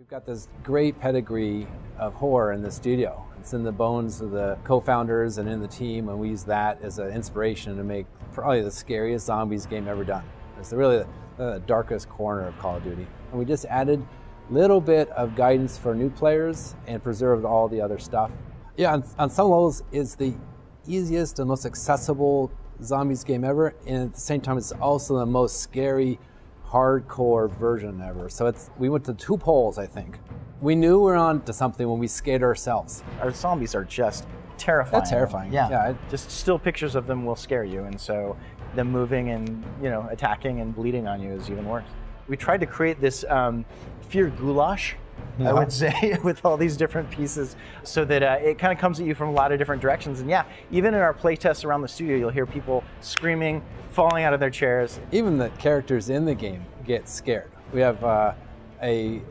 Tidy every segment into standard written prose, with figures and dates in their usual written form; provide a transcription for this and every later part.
We've got this great pedigree of horror in the studio. It's in the bones of the co-founders and in the team, and we use that as an inspiration to make probably the scariest zombies game ever done. It's really the darkest corner of Call of Duty. And we just added a little bit of guidance for new players and preserved all the other stuff. Yeah, on some levels, it's the easiest and most accessible zombies game ever, and at the same time, it's also the most scary, hardcore version ever. So we went to two poles, I think. We knew we were on to something when we scared ourselves. Our zombies are just terrifying. That's terrifying. Yeah. Just still pictures of them will scare you, and so them moving and attacking and bleeding on you is even worse. We tried to create this fear goulash, I would say, with all these different pieces, so that it kind of comes at you from a lot of different directions. And yeah, even in our playtests around the studio, you'll hear people screaming, falling out of their chairs. Even the characters in the game get scared. We have a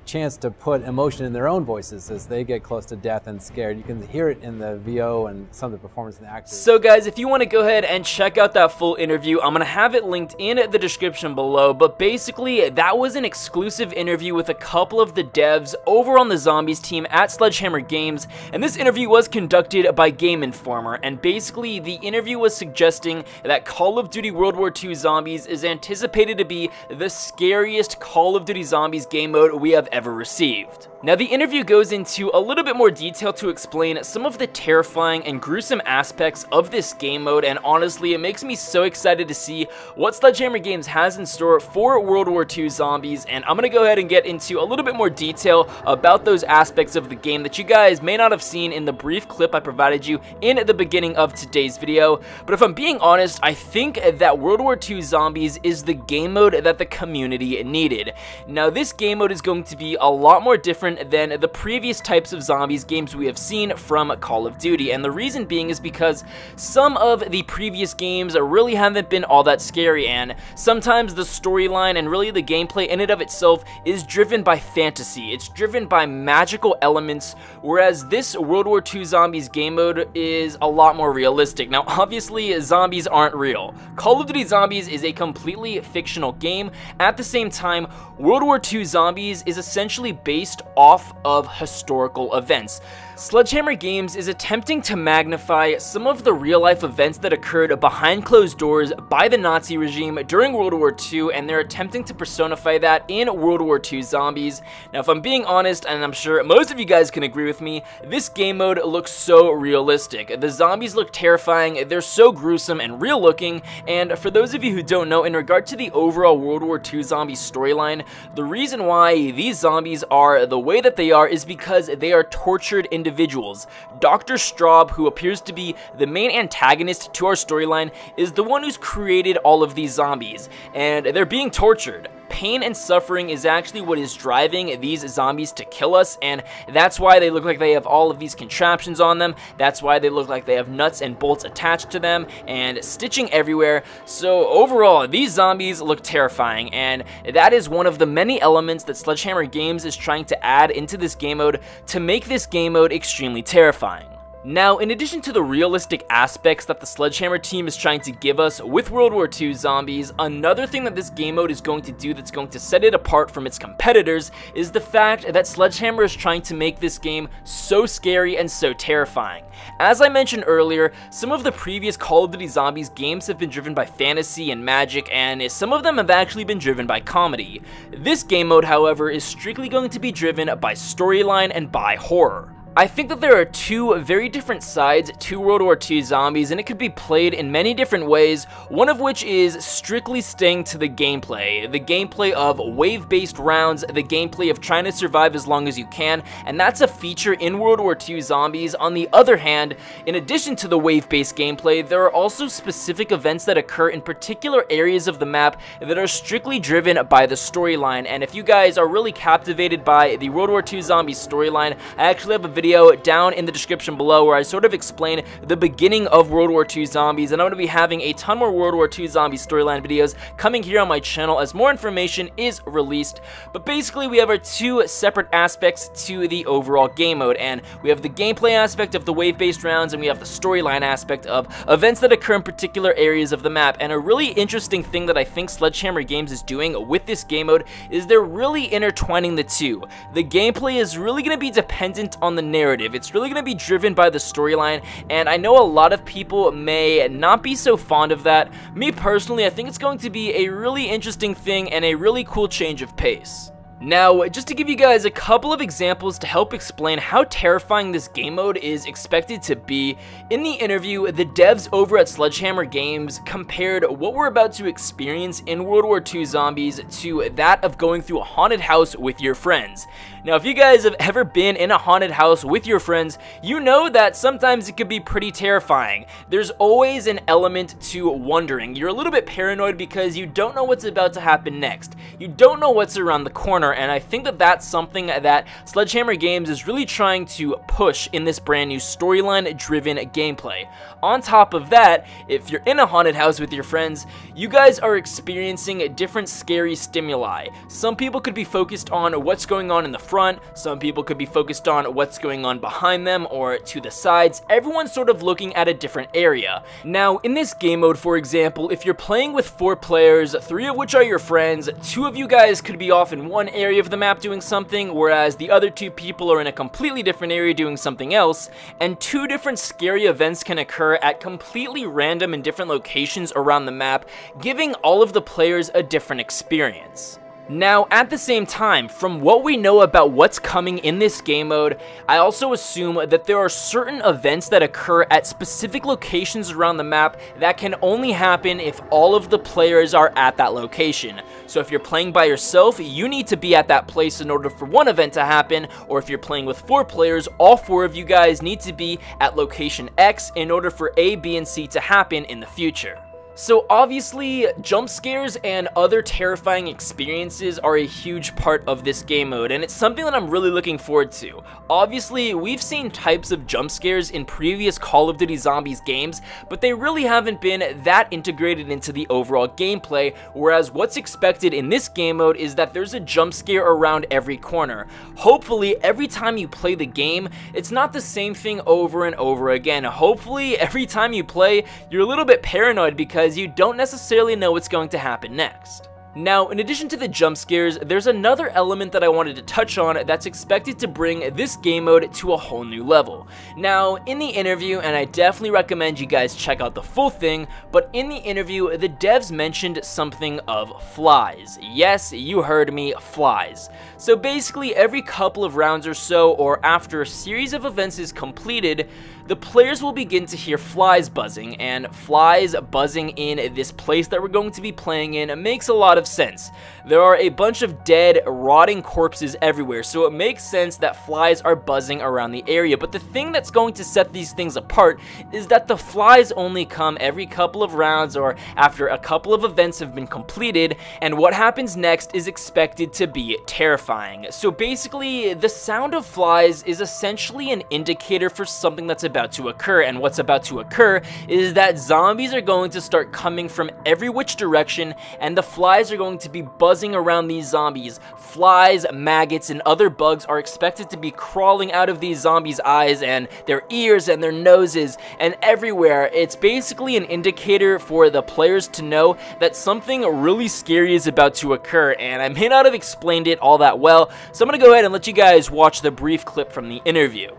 chance to put emotion in their own voices as they get close to death and scared. You can hear it in the VO and some of the performance in the actors. So guys, if you want to go ahead and check out that full interview, I'm going to have it linked in the description below, but basically that was an exclusive interview with a couple of the devs over on the Zombies team at Sledgehammer Games, and this interview was conducted by Game Informer, and basically the interview was suggesting that Call of Duty World War II Zombies is anticipated to be the scariest Call of Duty Zombies game mode we have ever received. Now the interview goes into a little bit more detail to explain some of the terrifying and gruesome aspects of this game mode, and honestly it makes me so excited to see what Sledgehammer Games has in store for World War II Zombies, and I'm gonna go ahead and get into a little bit more detail about those aspects of the game that you guys may not have seen in the brief clip I provided you in the beginning of today's video. But if I'm being honest, I think that World War II Zombies is the game mode that the community needed. Now this game mode is going to be a lot more different than the previous types of zombies games we have seen from Call of Duty, and the reason being is because some of the previous games really haven't been all that scary, and sometimes the storyline and really the gameplay in and of itself is driven by fantasy. It's driven by magical elements, whereas this World War II Zombies game mode is a lot more realistic. Now obviously zombies aren't real. Call of Duty Zombies is a completely fictional game. At the same time, World War II Zombies is essentially based off of historical events. Sledgehammer Games is attempting to magnify some of the real-life events that occurred behind closed doors by the Nazi regime during World War II, and they're attempting to personify that in World War II Zombies. Now, if I'm being honest, and I'm sure most of you guys can agree with me, this game mode looks so realistic. The zombies look terrifying, they're so gruesome and real-looking, and for those of you who don't know, in regard to the overall World War II Zombies storyline, the reason why these zombies are the way that they are is because they are tortured individuals. Dr. Straub, who appears to be the main antagonist to our storyline, is the one who's created all of these zombies, and they're being tortured. Pain and suffering is actually what is driving these zombies to kill us, and that's why they look like they have all of these contraptions on them. That's why they look like they have nuts and bolts attached to them and stitching everywhere. So overall, these zombies look terrifying, and that is one of the many elements that Sledgehammer Games is trying to add into this game mode to make this game mode extremely terrifying. Now, in addition to the realistic aspects that the Sledgehammer team is trying to give us with World War II Zombies, another thing that this game mode is going to do that's going to set it apart from its competitors is the fact that Sledgehammer is trying to make this game so scary and so terrifying. As I mentioned earlier, some of the previous Call of Duty Zombies games have been driven by fantasy and magic, and some of them have actually been driven by comedy. This game mode, however, is strictly going to be driven by storyline and by horror. I think that there are two very different sides to World War II Zombies, and it could be played in many different ways, one of which is strictly staying to the gameplay of wave-based rounds, the gameplay of trying to survive as long as you can, and that's a feature in World War II Zombies. On the other hand, in addition to the wave-based gameplay, there are also specific events that occur in particular areas of the map that are strictly driven by the storyline, and if you guys are really captivated by the World War II Zombies storyline, I actually have a video video down in the description below where I sort of explain the beginning of World War II Zombies, and I'm going to be having a ton more World War II Zombie storyline videos coming here on my channel as more information is released. But basically we have our two separate aspects to the overall game mode, and we have the gameplay aspect of the wave-based rounds, and we have the storyline aspect of events that occur in particular areas of the map. And a really interesting thing that I think Sledgehammer Games is doing with this game mode is they're really intertwining the two. The gameplay is really going to be dependent on the narrative. It's really going to be driven by the storyline, and I know a lot of people may not be so fond of that. Me personally, I think it's going to be a really interesting thing and a really cool change of pace. Now, just to give you guys a couple of examples to help explain how terrifying this game mode is expected to be, in the interview, the devs over at Sledgehammer Games compared what we're about to experience in World War II Zombies to that of going through a haunted house with your friends. Now, if you guys have ever been in a haunted house with your friends, you know that sometimes it could be pretty terrifying. There's always an element to wondering. You're a little bit paranoid because you don't know what's about to happen next. You don't know what's around the corner, and I think that that's something that Sledgehammer Games is really trying to push in this brand new storyline-driven gameplay. On top of that, if you're in a haunted house with your friends, you guys are experiencing different scary stimuli. Some people could be focused on what's going on in the front, some people could be focused on what's going on behind them or to the sides. Everyone's sort of looking at a different area. Now, in this game mode, for example, if you're playing with 4 players, 3 of which are your friends, 2 of you guys could be off in one area of the map doing something, whereas the other 2 people are in a completely different area doing something else, and 2 different scary events can occur at completely random and different locations around the map, giving all of the players a different experience. Now, at the same time, from what we know about what's coming in this game mode, I also assume that there are certain events that occur at specific locations around the map that can only happen if all of the players are at that location. So if you're playing by yourself, you need to be at that place in order for one event to happen, or if you're playing with 4 players, all 4 of you guys need to be at location X in order for A, B, and C to happen in the future. So obviously, jump scares and other terrifying experiences are a huge part of this game mode, and it's something that I'm really looking forward to. Obviously, we've seen types of jump scares in previous Call of Duty Zombies games, but they really haven't been that integrated into the overall gameplay, whereas what's expected in this game mode is that there's a jump scare around every corner. Hopefully, every time you play the game, it's not the same thing over and over again. Hopefully, every time you play, you're a little bit paranoid because you don't necessarily know what's going to happen next. Now, in addition to the jump scares, there's another element that I wanted to touch on that's expected to bring this game mode to a whole new level. Now, in the interview, and I definitely recommend you guys check out the full thing, but in the interview, the devs mentioned something of flies. Yes, you heard me, flies. So basically, every couple of rounds or so, or after a series of events is completed, the players will begin to hear flies buzzing, and flies buzzing in this place that we're going to be playing in makes a lot of sense. There are a bunch of dead, rotting corpses everywhere, so it makes sense that flies are buzzing around the area. But the thing that's going to set these things apart is that the flies only come every couple of rounds or after a couple of events have been completed, and what happens next is expected to be terrifying. So basically, the sound of flies is essentially an indicator for something that's about to occur, and what's about to occur is that zombies are going to start coming from every which direction, and the flies are going to be buzzing around these zombies. Flies, maggots, and other bugs are expected to be crawling out of these zombies' eyes and their ears and their noses and everywhere. It's basically an indicator for the players to know that something really scary is about to occur, and I may not have explained it all that well, so I'm gonna go ahead and let you guys watch the brief clip from the interview.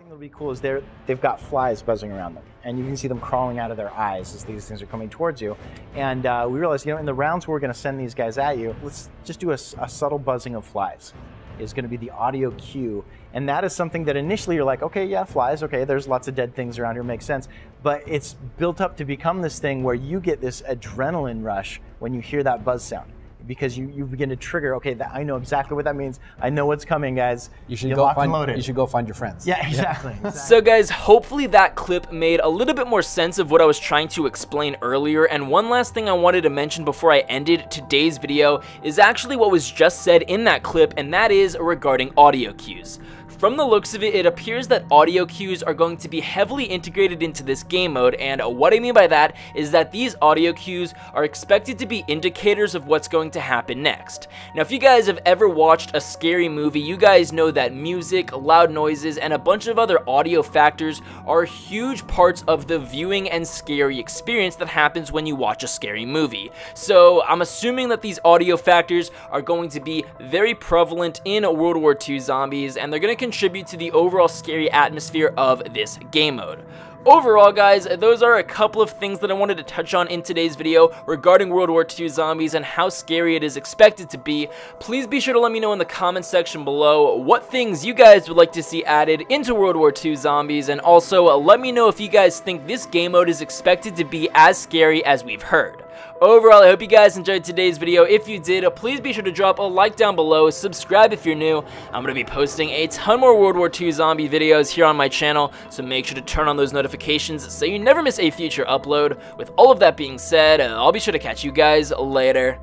What'll be cool is they've got flies buzzing around them, and you can see them crawling out of their eyes as these things are coming towards you. And we realized, in the rounds where we're going to send these guys at you, let's just do a subtle buzzing of flies is going to be the audio cue. And that is something that initially you're like, okay, yeah, flies, okay, there's lots of dead things around here, makes sense. But it's built up to become this thing where you get this adrenaline rush when you hear that buzz sound. Because you begin to trigger, okay, I know exactly what that means. I know what's coming, guys. You should go find your friends. Yeah, exactly. So guys, hopefully that clip made a little bit more sense of what I was trying to explain earlier. And one last thing I wanted to mention before I ended today's video is actually what was just said in that clip, and that is regarding audio cues. From the looks of it, it appears that audio cues are going to be heavily integrated into this game mode, and what I mean by that is that these audio cues are expected to be indicators of what's going to happen next. Now, if you guys have ever watched a scary movie, you guys know that music, loud noises, and a bunch of other audio factors are huge parts of the viewing and scary experience that happens when you watch a scary movie. So I'm assuming that these audio factors are going to be very prevalent in World War II Zombies, and they're going to contribute to the overall scary atmosphere of this game mode. Overall, guys, those are a couple of things that I wanted to touch on in today's video regarding World War II Zombies and how scary it is expected to be. Please be sure to let me know in the comment section below what things you guys would like to see added into World War II Zombies, and also let me know if you guys think this game mode is expected to be as scary as we've heard. Overall, I hope you guys enjoyed today's video. If you did, please be sure to drop a like down below, subscribe if you're new. I'm going to be posting a ton more World War II zombie videos here on my channel, so make sure to turn on those notifications so you never miss a future upload. With all of that being said, I'll be sure to catch you guys later.